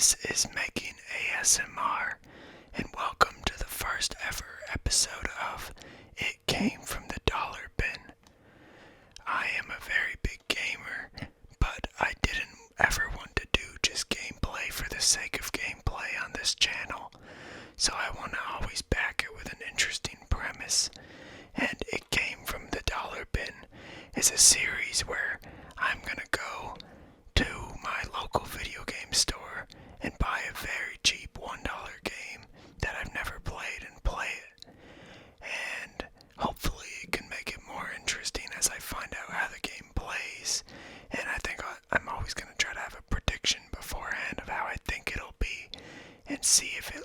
This is Making ASMR, and welcome to the first ever episode of It Came from the Dollar Bin. I am a very big gamer, but I didn't ever want to do just gameplay for the sake of gameplay on this channel, so I want to always back it with an interesting premise. And It Came from the Dollar Bin is a series where I'm gonna go to my local video game store and buy a very cheap $1 game that I've never played and play it. And hopefully it can make it more interesting as I find out how the game plays. And I think I'm always going to try to have a prediction beforehand of how I think it'll be and see if it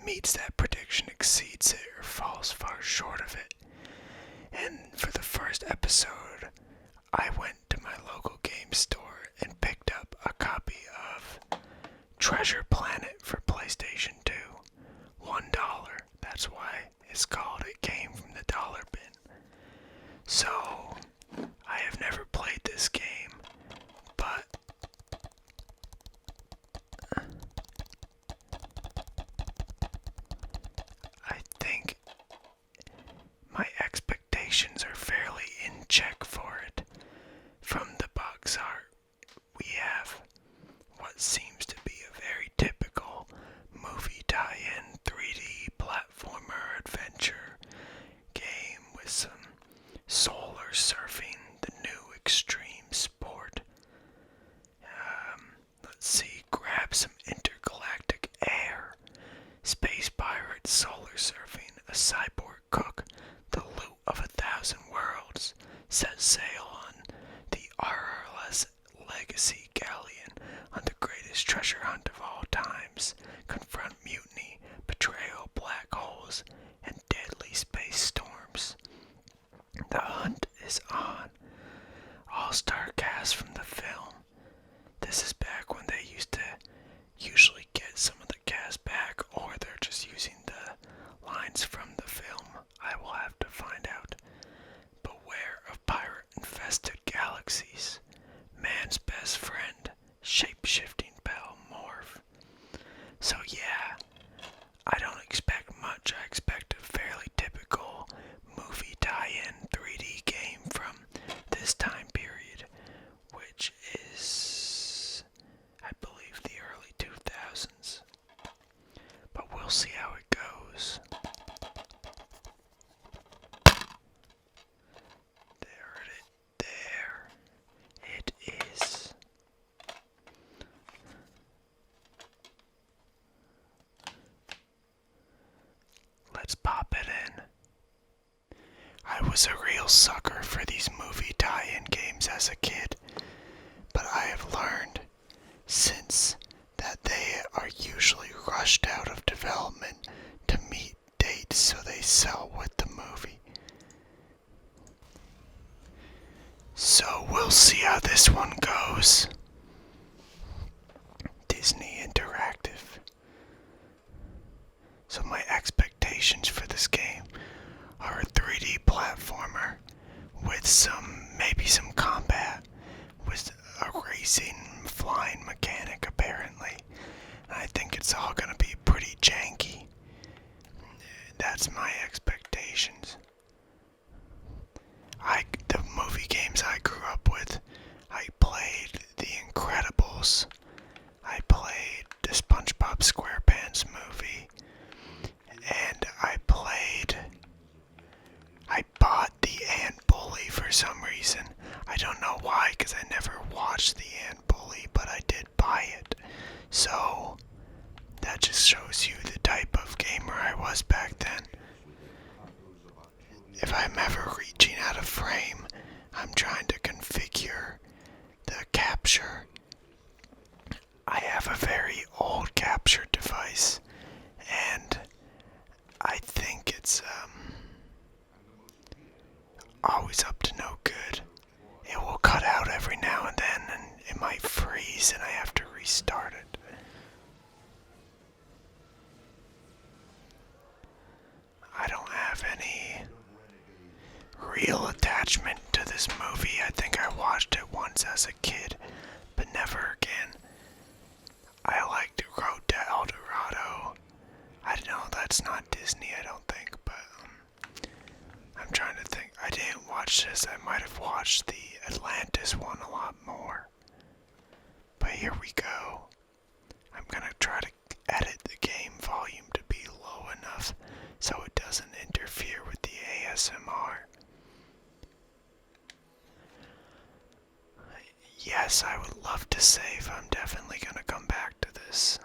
meets that prediction, exceeds it, or falls far short of it. And for the first episode, I went to my local game store and picked up a copy of Treasure Planet for PlayStation 2. $1. That's why it's called It Came from the Dollar Bin. So, I have never played this game, but I think my expectations are fairly in check for it. From the box art, we have what seems to be a very typical movie tie-in 3D platformer adventure game with some solar surfing, the new extreme sport. Let's see, grab some intergalactic air, space pirates, solar surfing, a cyborg cook, the loot of 1,000 worlds, set sail on the RRLS Legacy Galleon on the greatest treasure hunt of all times, confront mutiny, betrayal, black holes, and deadly space storms. The hunt is on. All-star cast from the film. This is back when they used to usually get some of the cast back, or they're just using the lines from the film. I will have to find out. Beware of pirate-infested galaxies. Man's best friend. Shape-shifting Bell Morph. So yeah, I don't expect much. I expect a fairly typical movie tie-in 3D game from this time period, which is, I believe, the early 2000s. But we'll see how it goes. There it is. Let's pop it in. I was a real sucker for these movie tie-in games as a kid, but I have learned since that they are usually rushed out of development to meet dates so they sell with the movie. So we'll see how this one goes. Disney Interactive. So my expectations for this game are a 3D platformer with maybe some combat, with a racing, flying mechanic apparently. And I think it's all gonna be pretty janky. That's my expectations. The movie games I grew up with, I played The Incredibles, I played the SpongeBob SquarePants movie, and I bought the Ant Bully for some reason. I don't know why, because I never watched the Ant Bully, but I did buy it. So, that just shows you the type of gamer I was back then. If I'm ever reaching out of frame, I'm trying to configure the capture. I have a very old capture device, and I think it's always up to no good. It will cut out every now and then, and it might freeze and I have to restart it. I don't have any real attachment to this movie. I think I watched it once as a kid, but never again. I liked watched this, I might have watched the Atlantis one a lot more. But here we go. I'm gonna try to edit the game volume to be low enough so it doesn't interfere with the ASMR. Yes, I would love to save. I'm definitely gonna come back to this.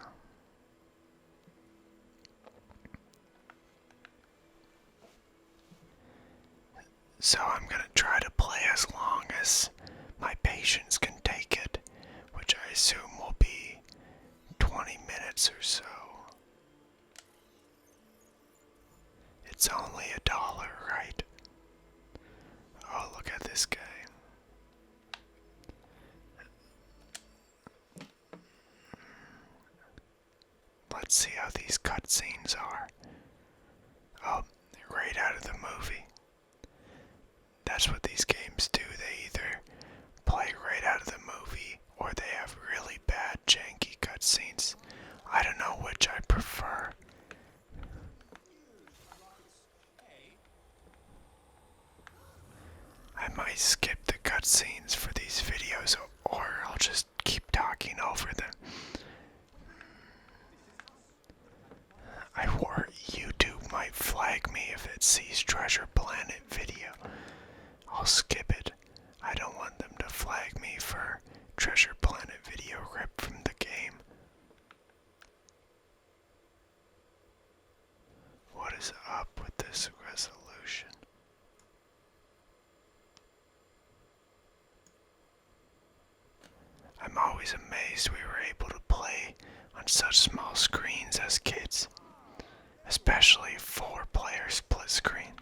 So I'm gonna try to play as long as my patience can take it, which I assume will be 20 minutes or so. It's only $1, right? Oh, look at this guy. Let's see how these cutscenes are. Oh, right out of the movie. That's what these games do. They either play right out of the movie or they have really bad, janky cutscenes. I don't know which I prefer. I might skip the cutscenes for these videos or I'll just keep talking over them. I worry YouTube might flag me if it sees Treasure Planet video. I'll skip it. I don't want them to flag me for Treasure Planet video ripped from the game. What is up with this resolution? I'm always amazed we were able to play on such small screens as kids, especially 4-player split screen.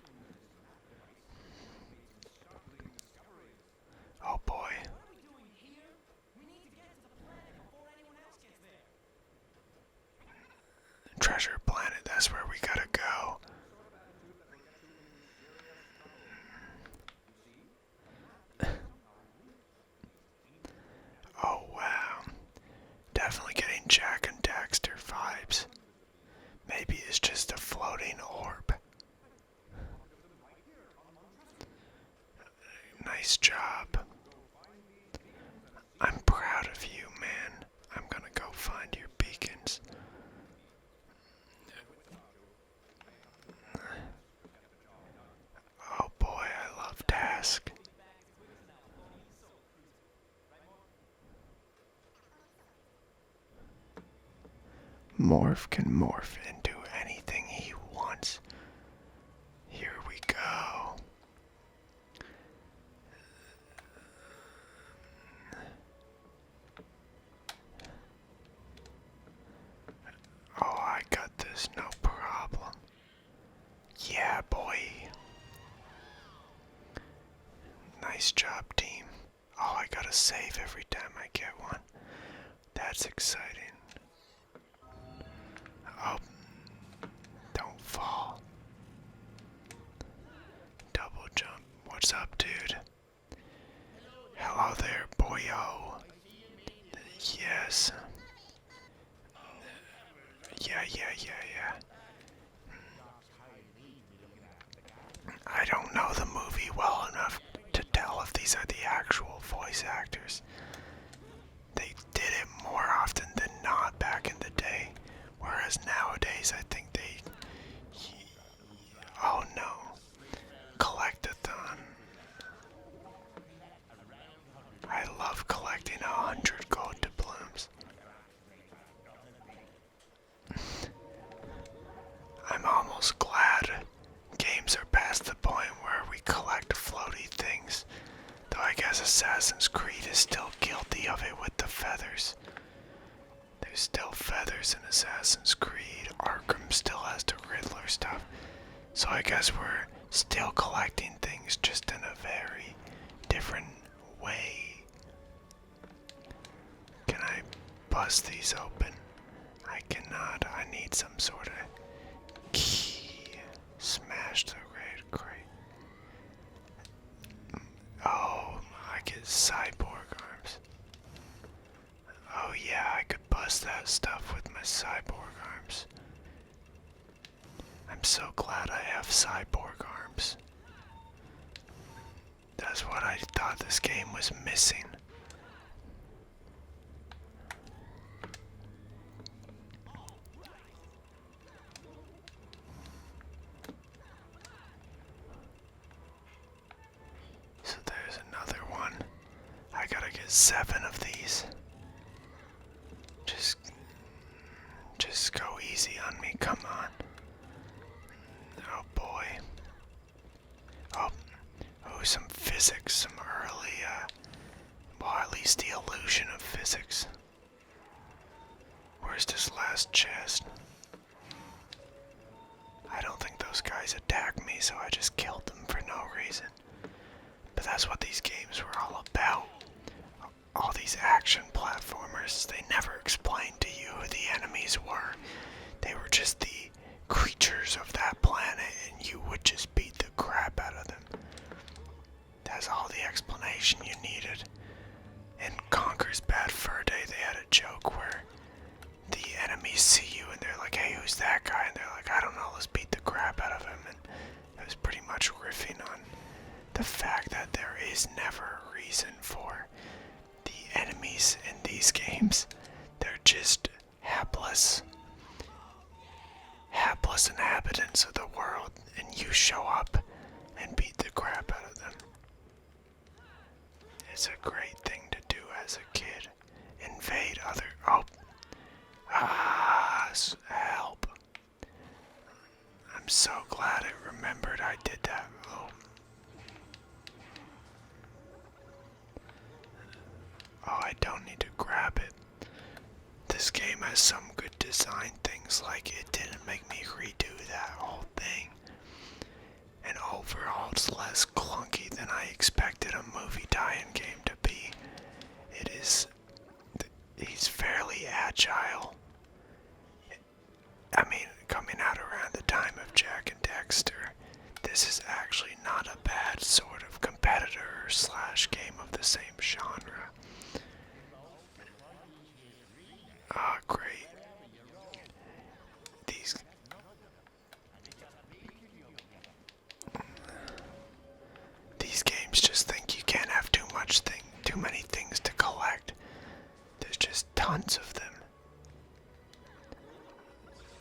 Oh boy. Treasure Planet, that's where we gotta go. Oh wow. Definitely getting Jack and Daxter vibes. Maybe it's just a floating orb. Nice job. I'm proud of you, man. I'm gonna go find your beacons. Oh boy, I love Task. Morph can morph into anything he wants. Here we go. Oh, I got this, no problem. Yeah, boy. Nice job, team. Oh, I gotta save every time I get one. That's exciting. Oh, don't fall. Double jump. What's up, dude? Hello there, boyo. Yes. Yeah. I don't know the movie well enough to tell if these are the actual voice actors. They did it more often than not back in the day, whereas nowadays I think they... Oh no. Collectathon. I love collecting 100 gold doubloons. I'm almost glad games are past the point where we collect floaty things. Though I guess Assassin's Creed is still guilty of it with the feathers. There's still feathers in Assassin's Creed. Arkham still has the Riddler stuff. So I guess we're still collecting things just in a very different way. Can I bust these open? I cannot. I need some sort of key. Smash the red crate. Oh, I get cyborg arms. Oh yeah, I could bust that stuff with my cyborg arms. I'm so glad I have cyborg arms. was what I thought this game was missing. So there's another one. I gotta get 7 of these. Just go easy on me, come on. Oh boy. Oh, some physics, some early, well, at least the illusion of physics. Where's this last chest? I don't think those guys attacked me, so I just killed them for no reason. But that's what these games were all about. All these action platformers, they never explained to you who the enemies were. They were just the creatures of that planet, and you would just beat the crap out of them. That's all the explanation you needed. In Conker's Bad Fur Day, they had a joke where the enemies see you and they're like, hey, who's that guy? And they're like, I don't know, let's beat the crap out of him. And it was pretty much riffing on the fact that there is never a reason for the enemies in these games. They're just hapless inhabitants of the world, and you show up and beat the crap out of them. It's a great thing to do as a kid. Invade other... help. I'm so glad I remembered I did that. I don't need to grab it. This game has some good design things, like it didn't make me redo that whole thing. And overall, it's less clunky than I expected a movie tie-in game to be. He's fairly agile. I mean, coming out around the time of Jak and Daxter, this is actually not a bad sort of competitor / game of the same genre. Great. These games just think you can't have too many things to collect. There's just tons of them.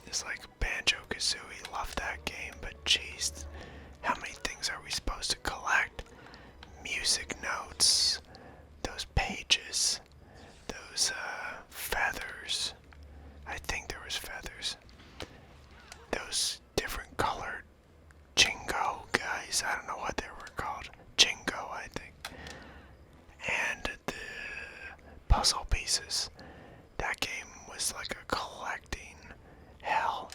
It's like Banjo-Kazooie, love that game, but jeez, how many things are we supposed to collect? Music notes, those pages, those feathers. I think there was feathers. Those different colored Jingo guys, I don't know what they were called. Jingo, I think. And the puzzle pieces. That game was like a collecting hell.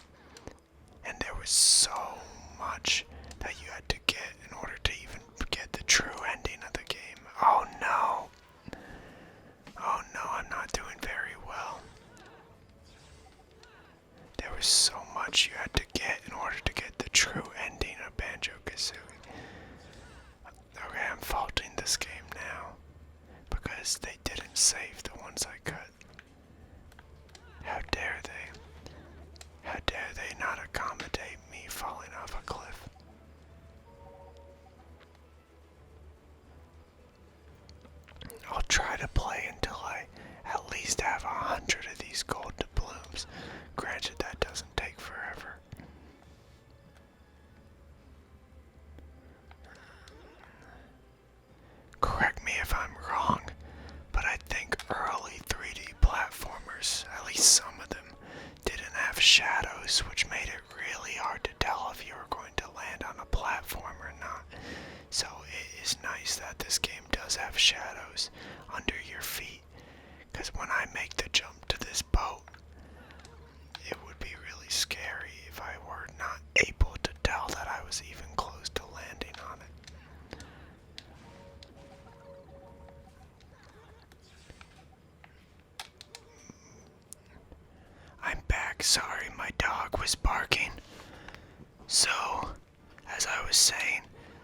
And there was so much that you had to get in order to even get the true ending of the game. Oh no. Oh no, I'm not doing very well. There was so much you had to get in order to get the true ending of Banjo-Kazooie. Okay, I'm faulting this game now because they didn't save the ones I cut. How dare they? How dare they not accommodate me falling off a cliff? I'll try to play until I at least have 100 of these gold doubloons. Granted, that doesn't take forever. Correct me if I'm wrong, but I think early 3D platformers, at least some of them, didn't have shadows, which made it really hard to tell if you were going to land on a platform or not. So it is nice that this game does have shadows under your feet, because when I make the jump to this boat, it would be really scary if I were not able to tell that I was even close to landing on it. I'm back, sorry, my dog was barking. So, as I was saying,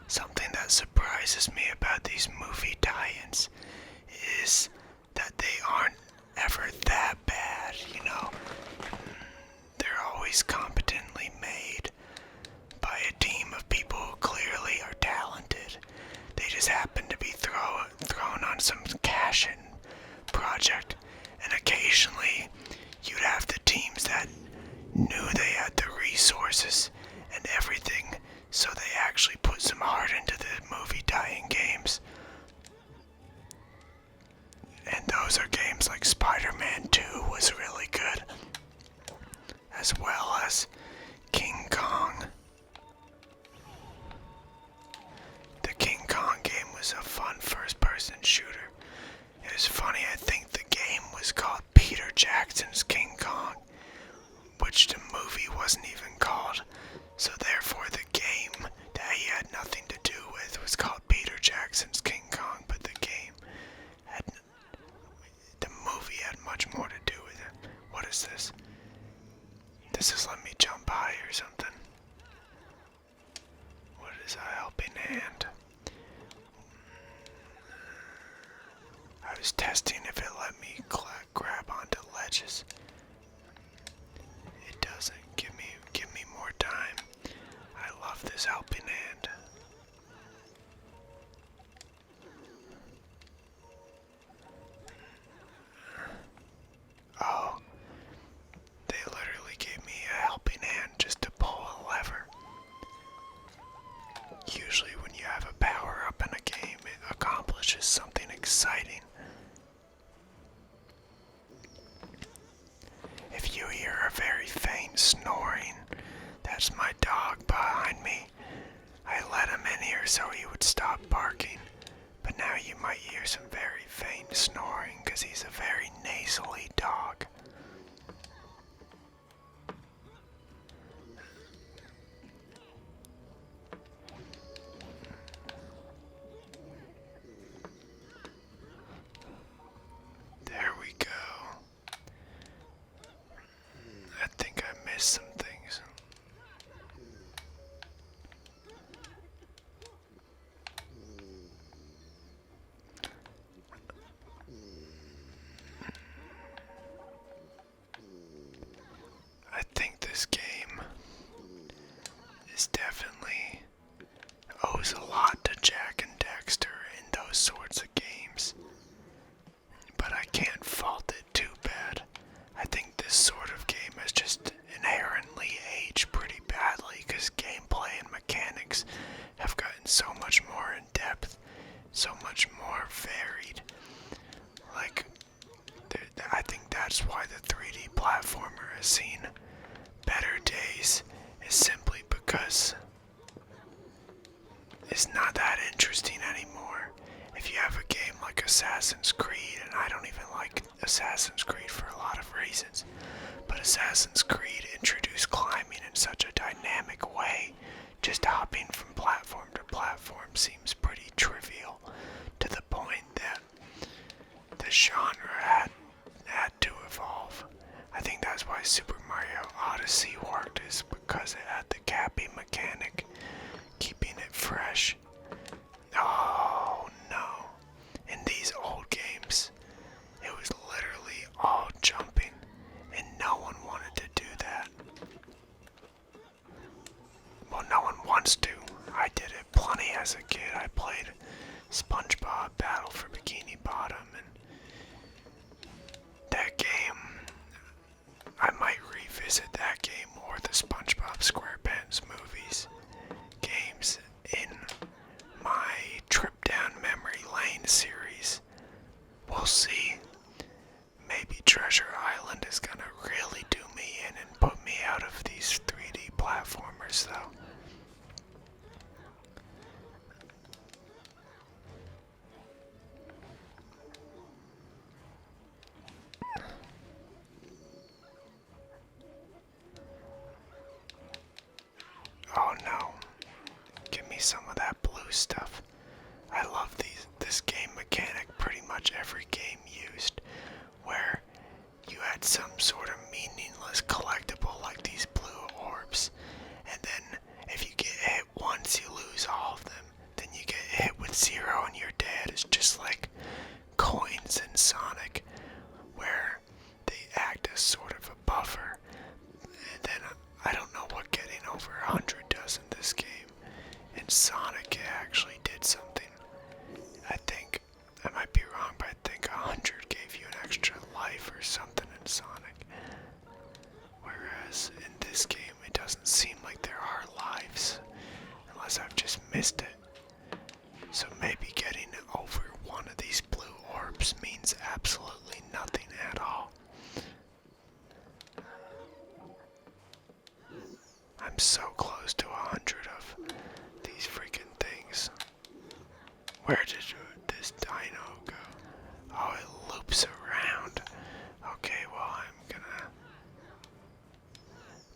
something that surprises me about these movie tie-ins is that they aren't ever that bad, you know. They're always competently made by a team of people who clearly are talented. They just happen to some heart into the movie tie-in games. And those are games like Spider-Man 2 was really good, as well as King Kong. The King Kong game was a fun first-person shooter. It was funny, I think the game was called Peter Jackson's King Kong, which the movie wasn't even called, so therefore the game that he had nothing to do with was called Peter Jackson's King Kong, but the movie had much more to do with it. What is this? This is letting me jump high or something. What is a helping hand? I was testing if it let me grab onto ledges. It doesn't. Give me more time. I love this helping hand. Oh, they literally gave me a helping hand just to pull a lever. Usually when you have a power up in a game, it accomplishes something exciting. If you hear a very faint snoring, that's my dog behind me. I let him in here so he would stop barking, but now you might hear some very faint snoring because he's a very nasally dog. There we go. I think I missed some things. I think this game is definitely owes a lot to Jack and Dexter in those sorts of games, but I can't fault it too bad. I think this sort of game has just inherently aged pretty badly because gameplay and mechanics have gotten so much more in depth, so much more varied. Like, I think that's why the 3D platformer has seen better days, is simply because it's not that interesting anymore. If you have a game like Assassin's Creed, and I don't even like Assassin's Creed for a lot of reasons, but Assassin's Creed introduced climbing in such a dynamic way, just hopping from platform to platform seems pretty trivial, to the point that the genre had to evolve. I think that's why Super Mario Odyssey worked, is because it had the capping mechanic, keeping it fresh. Oh no. In these old games, it was literally all jumping, and no one wanted to do that. Well, no one wants to. I did it plenty as a kid. I played SpongeBob Battle for Bikini Bottom, and that game, I might revisit that game or the SpongeBob SquarePants movies games in my trip down memory lane series. We'll see. Maybe Treasure Island is gonna really do me in and put me out of these 3D platformers though. Oh no. Give me some of that blue stuff. I love this game mechanic pretty much every game used, where you had some sort of meaningless collectible like these blue orbs, and then if you get hit once you lose all of them, then you get hit with 0 and you're dead. It's just like coins in Sonic, where they act as sort of a buffer, and then I don't know what getting over 100 does in this game. In Sonic, it actually did something. I think, I might be wrong, but I think 100 gave you an extra life or something in Sonic. Whereas in this game, it doesn't seem like there are lives. unless I've just missed it. So maybe getting over one of these blue orbs means absolutely nothing at all. I'm so close to 100 of these freaking things. Where did this dino go? Oh, it loops around. Okay, well,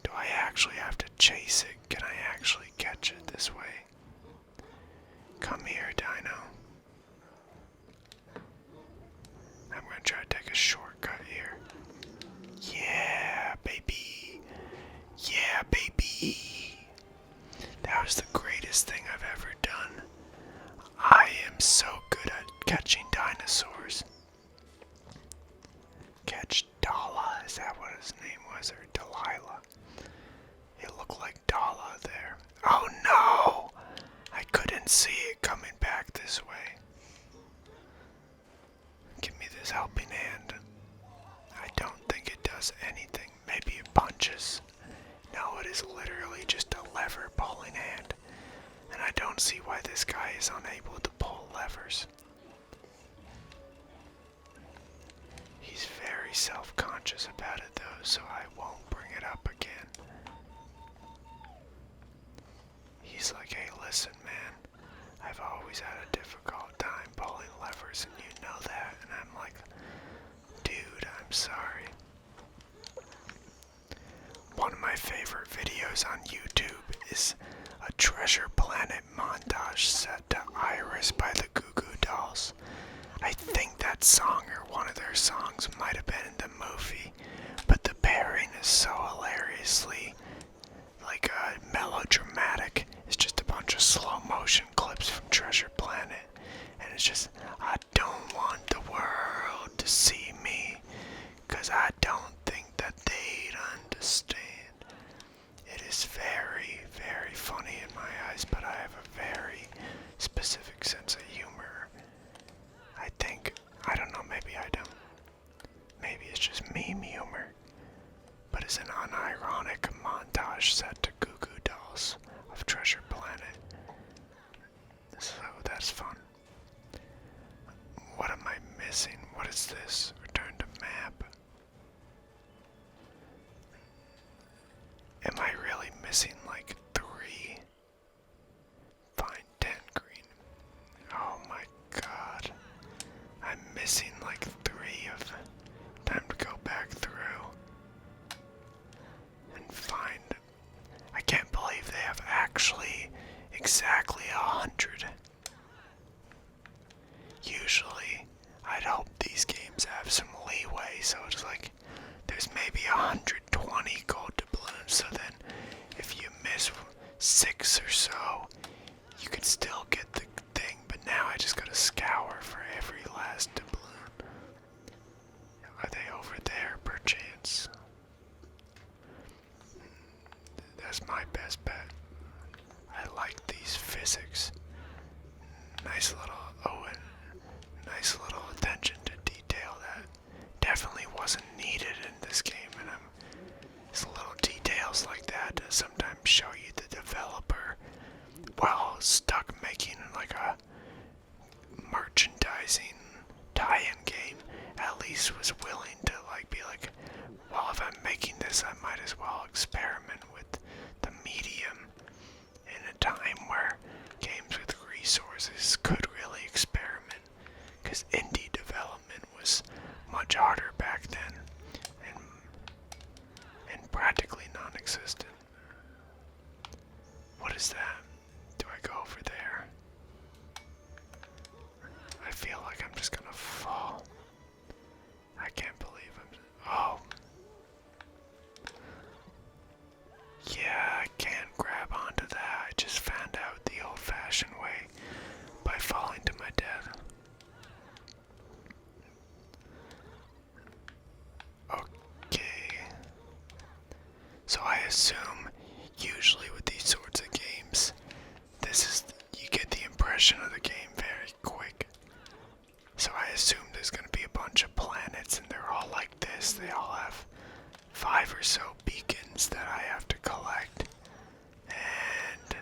do I actually have to chase it? Can I actually catch it this way? Come here, dino. I'm gonna try to take a shortcut here. Yeah, baby. Yeah, baby. That was the greatest thing I've ever done. I am so good at catching dinosaurs. Catch Dala, is that what his name was? Or Delilah? It looked like Dala there. Oh no! I couldn't see it coming back this way. Give me this helping hand. I don't think it does anything. Maybe it punches. No, it is literally just a lever pulling hand. And I don't see why this guy is unable to pull levers. He's very self-conscious about it though, so I won't bring it up again. He's like, hey, listen, man. I've always had a difficult time pulling levers, and you know that. And I'm like, dude, I'm sorry. One of my favorite videos on YouTube is a Treasure Planet montage set to Iris by the Goo Goo Dolls. I think that song or one of their songs might have been in the movie, but the pairing is so hilariously melodramatic. It's just a bunch of slow motion clips from Treasure Planet, and it's just, I don't want the world to see me, 'cause I don't think that they'd understand. It is very, very funny in my eyes, but I have a very specific sense of humor. I don't know, maybe I don't. Maybe it's just meme humor. But it's an unironic montage set to Goo Goo Dolls of Treasure Planet. So that's fun. What am I missing? What is this? Return to map. Am I really missing like 3? Find 10 green. Oh my god. I'm missing like 3 of them. Time to go back through and find. I can't believe they have actually exactly 100. Usually, I'd hope these games have some leeway, so it's like there's maybe 120 gold doubloons, so then if you miss 6 or so, you could still get the thing, but now I just gotta scour for every last doubloon. Are they over there, perchance? That's my best bet. I like these physics. Nice little attention to detail that definitely wasn't needed in this game, and it's little details like that sometimes show you the developer, while stuck making like a merchandising tie-in game, at least was willing to be like, well, if I'm making this, I might as well experiment with the medium in a time where games with resources could really experiment, because indie development was much harder back then and practically non-existent. What is that? Do I go over there? I feel like I'm just gonna fall. I can't believe oh. Yeah, I can't grab onto that. I just found out the old-fashioned way by falling to my death. Okay. So I assume, usually with these sorts of games, you get the impression of the game very quick. So I assume there's gonna be a bunch of planets and they're all like this. They all have 5 or so beacons that I have to collect. And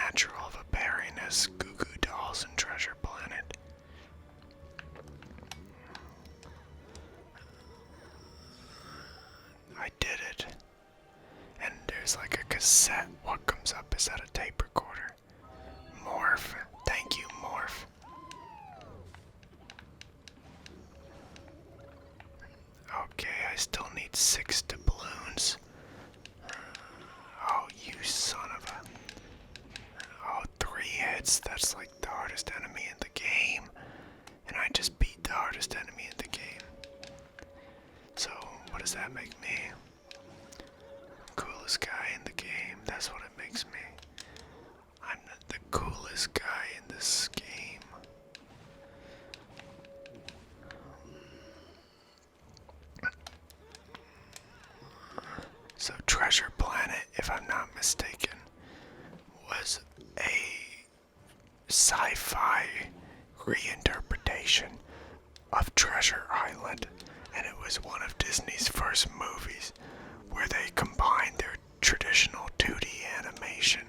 natural of a pairing as Goo Goo Dolls and Treasure Planet. I did it. And there's like a cassette. What comes up? Is that a tape recorder? Morph. Thank you, Morph. Okay, I still need 6 doubloons. Oh, you son of a... Oh, 3 hits. That's like the hardest enemy in the game. And I just beat the hardest enemy in the game. So, what does that make me? Coolest guy in the game. That's what it makes me. I'm the coolest guy in this game. So Treasure Planet, if I'm not mistaken, was a sci-fi reinterpretation of Treasure Island, and it was one of Disney's first movies where they combined their traditional 2D animation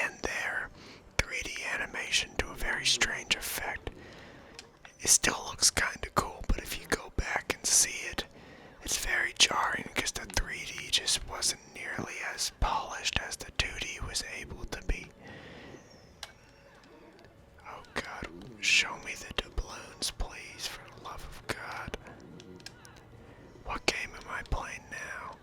and their 3D animation to a very strange effect. It still looks kinda cool, but if you go back and see it, it's very jarring because the 3D just wasn't nearly as polished as the 2D was able to be. Oh God, show me the doubloons, please, for the love of God. What game am I playing now?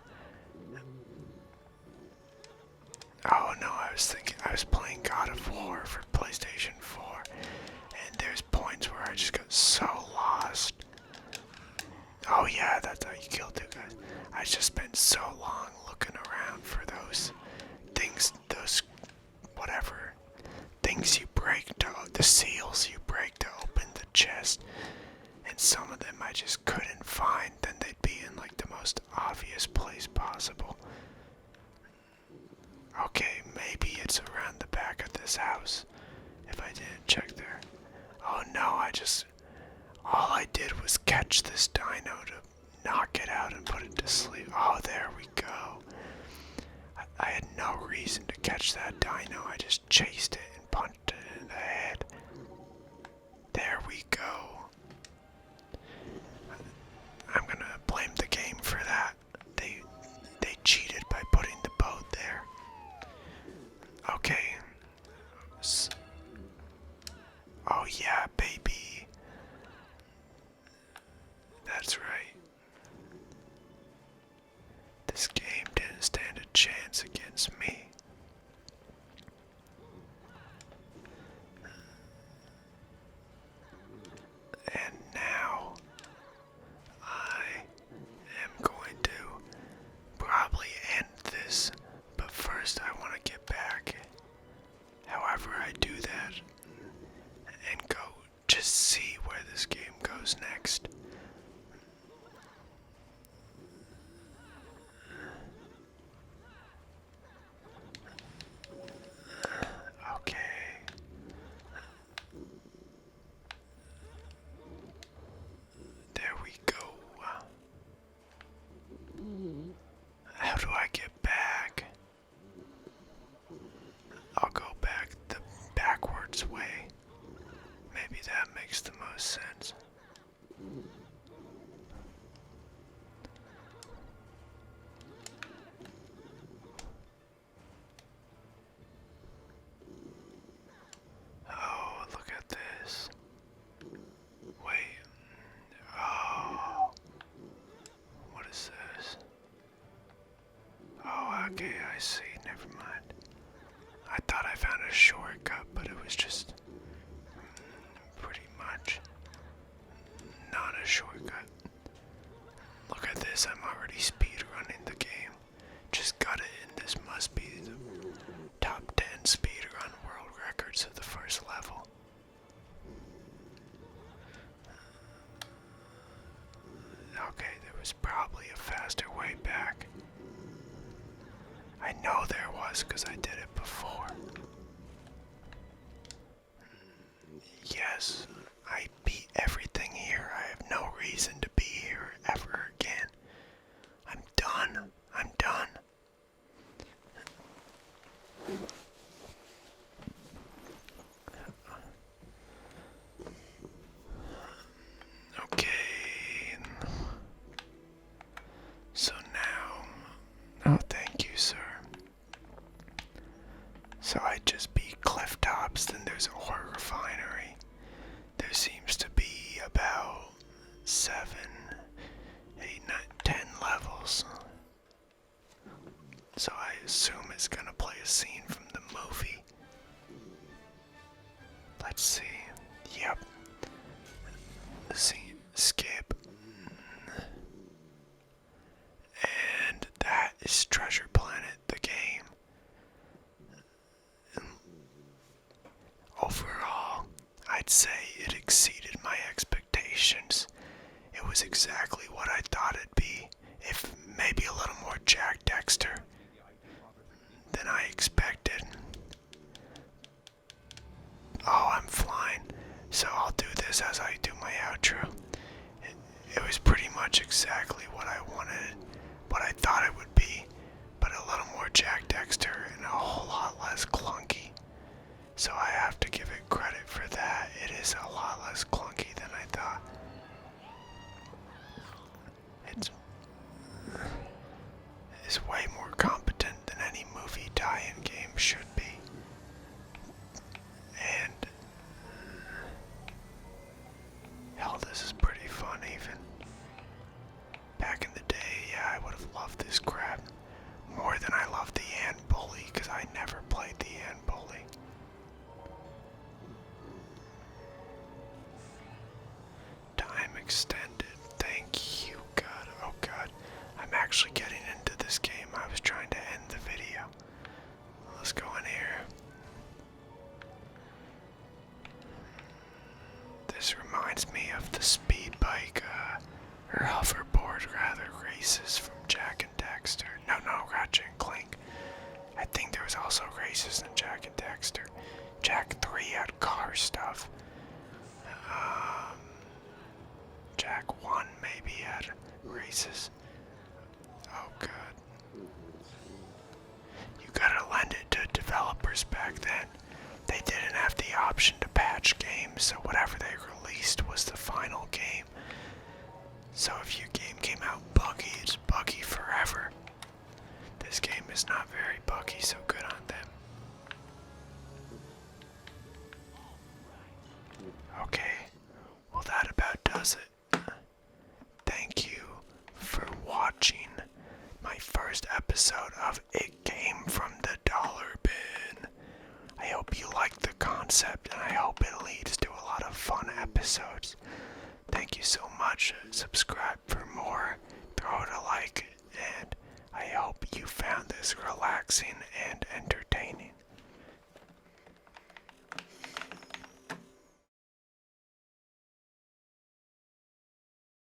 Oh no, I was playing God of War for PlayStation 4, and there's points where I just got so lost. Oh yeah, that's how you kill 2 guys. I just spent so long looking around for those things, those whatever things you break, the seals you break to open the chest, and some of them I just couldn't find. Then they'd be in like the most obvious place possible. Okay, maybe it's around the back of this house, if I didn't check there. Oh no, all I did was catch this dino to knock it out and put it to sleep. Oh, there we go. I had no reason to catch that dino. I just chased it and punched it in the head. There we go. I'm gonna blame the game for that. They cheated by putting the boat there. Okay. Oh yeah, baby. That's right. This game didn't stand a chance against me. And now I am going to probably end this, but first I want to get back. However I do that and go just see where this game goes next. Okay. There we go. How do I get back? I'll go back the backwards way. Maybe that makes the most sense. Oh, look at this. Wait. Oh. What is this? Oh, okay, I see. Never mind. I thought I found a shortcut, but it was just pretty much not a shortcut. Look at this, I'm already speedrunning the game. Just got it, and this must be the top 10 speedrun world records of the first level. Okay, there was probably a faster way back. I know there was, because I did it before. Yes, I beat everything here. I have no reason to be here ever again. I'm done. I'm done. be cliff tops, then there's ore refinery. There seems to be about 7, 8, 9, 10 levels. So I assume it's gonna play a scene from the movie. Let's see. Yep. See, skip. And that is Treasure Planet, the game. Overall, I'd say it exceeded my expectations. It was exactly what I thought it'd be, if maybe a little more Jack Dexter than I expected. Oh, I'm flying, so I'll do this as I do my outro. It was pretty much exactly what I wanted, what I thought it would be, but a little more Jack Dexter and a whole lot less clunky. So I have to give it credit for that. It is a lot less clunky than I thought. It's way more competent than any movie tie-in game should be. And hell, this is pretty fun even. Back in the day, yeah, I would have loved this crap more than I loved the Ant Bully, because I never played the Ant Bully. Time extended. Thank you, God. Oh, God. I'm actually getting into this game. I was trying to end the video. Let's go in here. This reminds me of the speed bike, or hoverboard, rather, races from Jack and Dexter. No, Ratchet and Clank. I think there was also races in Jack and Dexter. Jack 3 had car stuff. Jack 1 maybe had races. Oh, God. You gotta lend it to developers back then. They didn't have the option to patch games, so whatever they released was the final game. So if your game came out buggy, it's buggy forever. This game is not very buggy, so good on them. Okay, well that about does it. Thank you for watching my first episode of It Came from the Dollar Bin. I hope you liked the concept, and I hope it leads to a lot of fun episodes. Thank you so much. Subscribe for more, throw it a like, and I hope you found this relaxing and entertaining.